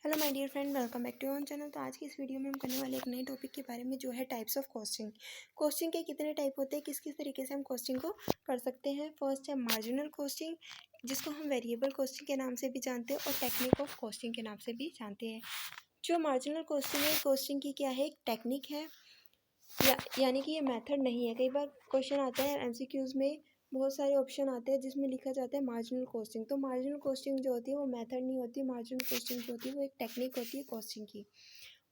Hello my dear friend, welcome back to on channel. तो आज की इस वीडियो में हम करने वाले एक नए टॉपिक के बारे में, जो है टाइप्स ऑफ कॉस्टिंग। कॉस्टिंग के कितने टाइप होते हैं, किस किस तरीके से हम कॉस्टिंग को कर सकते हैं। फर्स्ट है मार्जिनल कॉस्टिंग, जिसको हम वेरिएबल कॉस्टिंग के नाम से भी जानते हैं और टेक्निक ऑफ कॉस्टिंग के नाम से भी जानते हैं। जो मार्जिनल कॉस्टिंग है, कॉस्टिंग की क्या है, एक टेक्निक है, यानी कि ये मेथड नहीं है। कई बार क्वेश्चन आता है एमसीक्यूज में, बहुत सारे ऑप्शन आते हैं जिसमें लिखा जाता है मार्जिनल कॉस्टिंग। तो मार्जिनल कॉस्टिंग जो होती है वो मेथड नहीं होती, मार्जिनल कॉस्टिंग जो होती है वो एक टेक्निक होती है कॉस्टिंग की।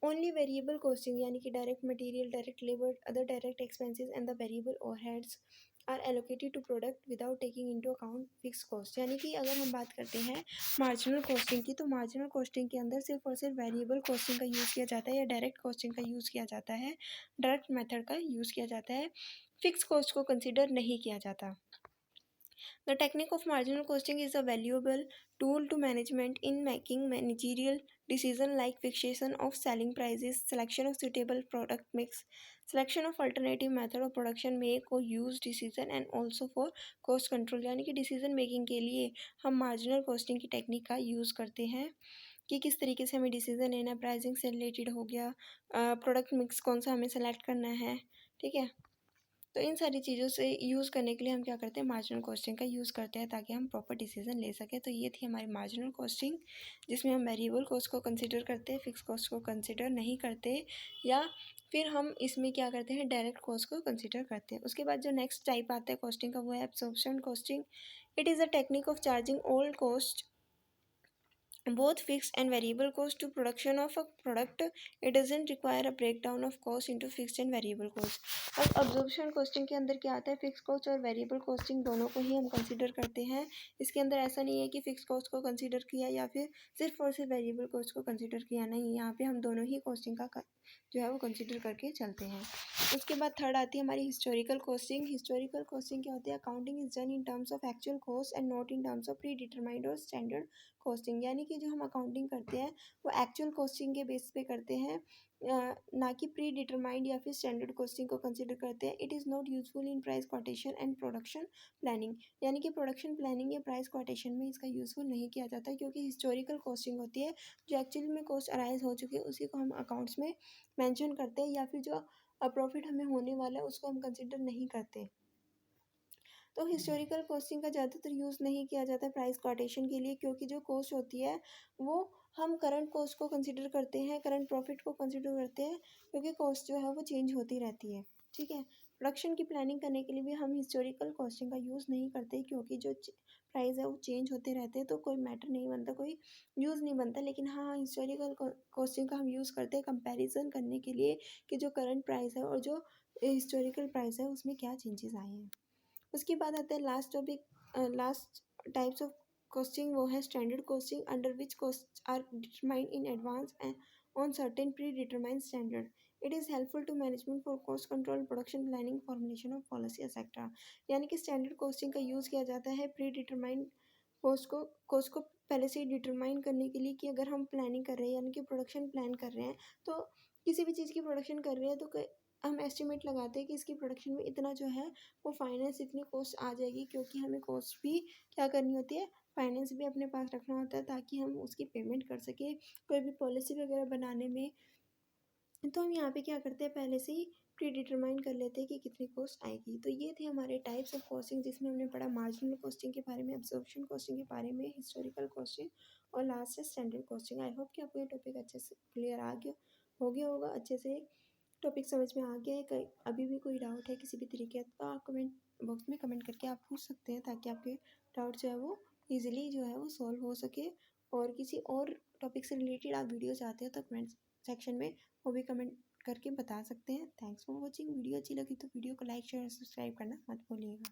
ओनली वेरिएबल कॉस्टिंग, यानी कि direct material, direct labour, other direct expenses and the variable overheads are allocated to product without taking into account fix cost. यानी कि अगर हम बात करते हैं मार्जिनल कॉस्टिंग की, तो मार्जिनल कॉस्टिंग के अंदर सिर्फ और सिर्फ वेरिएबल कॉस्टिंग का यूज़ किया जाता है या डायरेक्ट कॉस्टिंग का यूज़ किया जाता है, डायरेक्ट मेथड का यूज़ किया जाता है, फिक्स कॉस्ट को कंसिडर नहीं किया जाता। The technique of marginal costing is a valuable tool to management in making managerial decisions like fixation of selling prices, selection of suitable product mix, selection of alternative method of production, make or use decision and also for cost control। यानी कि decision making के लिए हम marginal costing की technique का use करते हैं कि किस तरीके से हमें डिसीजन लेना है। प्राइसिंग से रिलेटेड हो गया, प्रोडक्ट मिक्स कौन सा हमें सेलेक्ट करना है, ठीक है। तो इन सारी चीज़ों से यूज़ करने के लिए हम क्या करते हैं, मार्जिनल कॉस्टिंग का यूज़ करते हैं ताकि हम प्रॉपर डिसीजन ले सकें। तो ये थी हमारी मार्जिनल कॉस्टिंग, जिसमें हम वेरिएबल कॉस्ट को कंसिडर करते हैं, फिक्स कॉस्ट को कंसिडर नहीं करते, या फिर हम इसमें क्या करते हैं, डायरेक्ट कॉस्ट को कंसिडर करते हैं। उसके बाद जो नेक्स्ट टाइप आता है कॉस्टिंग का, वो है absorption costing. It is a technique of charging all cost both fixed and variable cost to production of a product. It doesn't require a breakdown of cost into fixed and variable cost। अब absorption costing के अंदर क्या आता है, fix cost और variable costing दोनों को ही हम कंसीडर करते हैं। इसके अंदर ऐसा नहीं है कि फिक्स कॉस्ट को कंसीडर किया या फिर सिर्फ और सिर्फ वेरिएबल कॉस्ट को कंसीडर किया, नहीं, यहाँ पे हम दोनों ही कॉस्टिंग का जो है वो कंसीडर करके चलते हैं। उसके बाद थर्ड आती है हमारी हिस्टोरिकल कॉस्टिंग। हिस्टोरिकल कॉस्टिंग क्या होती है, accounting is done in terms of actual cost and not in terms of pre determined और स्टैंडर्ड कॉस्टिंग। यानी कि जो हम अकाउंटिंग करते हैं वो एक्चुअल कॉस्टिंग के बेस पे करते हैं, ना कि प्री डिटरमाइंड या फिर स्टैंडर्ड कॉस्टिंग को कंसिडर करते हैं। It is not useful in price quotation and production planning. यानी कि प्रोडक्शन प्लानिंग या प्राइस क्वाटेशन में इसका यूजफुल नहीं किया जाता, क्योंकि हिस्टोरिकल कॉस्टिंग होती है, जो एक्चुअली में कॉस्ट अराइज हो चुकी है उसी को हम अकाउंट्स में मेंशन करते हैं, या फिर जो प्रॉफिट हमें होने वाला है उसको हम कंसिडर नहीं करते। तो हिस्टोरिकल कॉस्टिंग का ज़्यादातर यूज़ नहीं किया जाता है प्राइस क्वाटेशन के लिए, क्योंकि जो कॉस्ट होती है वो हम करंट कॉस्ट को कंसिडर करते हैं, करंट प्रॉफिट को कंसिडर करते हैं, क्योंकि कॉस्ट जो है वो चेंज होती रहती है, ठीक है। प्रोडक्शन की प्लानिंग करने के लिए भी हम हिस्टोरिकल कॉस्टिंग का यूज़ नहीं करते, क्योंकि जो प्राइस है वो चेंज होते रहते हैं, तो कोई मैटर नहीं बनता, कोई यूज़ नहीं बनता। लेकिन हाँ, हिस्टोरिकल कॉस्टिंग का हम यूज़ करते हैं कंपैरिजन करने के लिए कि जो करंट प्राइस है और जो हिस्टोरिकल प्राइस है उसमें क्या चेंजेस आए हैं। उसके बाद आता है last topic, last types of costing, वो है standard costing, under which cost are determined in advance and on certain predetermined standard. It is helpful to management for cost control, production planning, formulation of policy etcetera. यानी कि standard costing का use किया जाता है pre determined cost को पहले से ही determine करने के लिए, कि अगर हम प्लानिंग कर रहे हैं यानी कि प्रोडक्शन प्लान कर रहे हैं, तो किसी भी चीज़ की प्रोडक्शन कर रहे हैं तो हम एस्टिमेट लगाते हैं कि इसकी प्रोडक्शन में इतना जो है वो फाइनेंस इतनी कॉस्ट आ जाएगी, क्योंकि हमें कॉस्ट भी क्या करनी होती है, फाइनेंस भी अपने पास रखना होता है ताकि हम उसकी पेमेंट कर सकें कोई भी पॉलिसी वगैरह बनाने में। तो हम यहाँ पे क्या करते हैं, पहले से ही प्री डिटरमाइन कर लेते हैं कि कितनी कॉस्ट आएगी। तो ये थे हमारे टाइप्स ऑफ कॉस्टिंग, जिसमें हमने पढ़ा मार्जिनल कॉस्टिंग के बारे में, एब्जॉर्प्शन कॉस्टिंग के बारे में, हिस्टोरिकल कॉस्टिंग और लास्ट है स्टैंडर्ड कॉस्टिंग। आई होप कि आपको ये टॉपिक अच्छे से क्लियर हो गया होगा, अच्छे से टॉपिक समझ में आ गया है। कहीं अभी भी कोई डाउट है किसी भी तरीके का, तो आप कमेंट बॉक्स में कमेंट करके आप पूछ सकते हैं, ताकि आपके डाउट जो है वो ईजिली जो है वो सॉल्व हो सके। और किसी और टॉपिक से रिलेटेड आप वीडियो चाहते हो तो कमेंट सेक्शन में वो भी कमेंट करके बता सकते हैं। Thanks for watching. वीडियो अच्छी लगी तो वीडियो को लाइक शेयर और सब्सक्राइब करना मत भूलिएगा।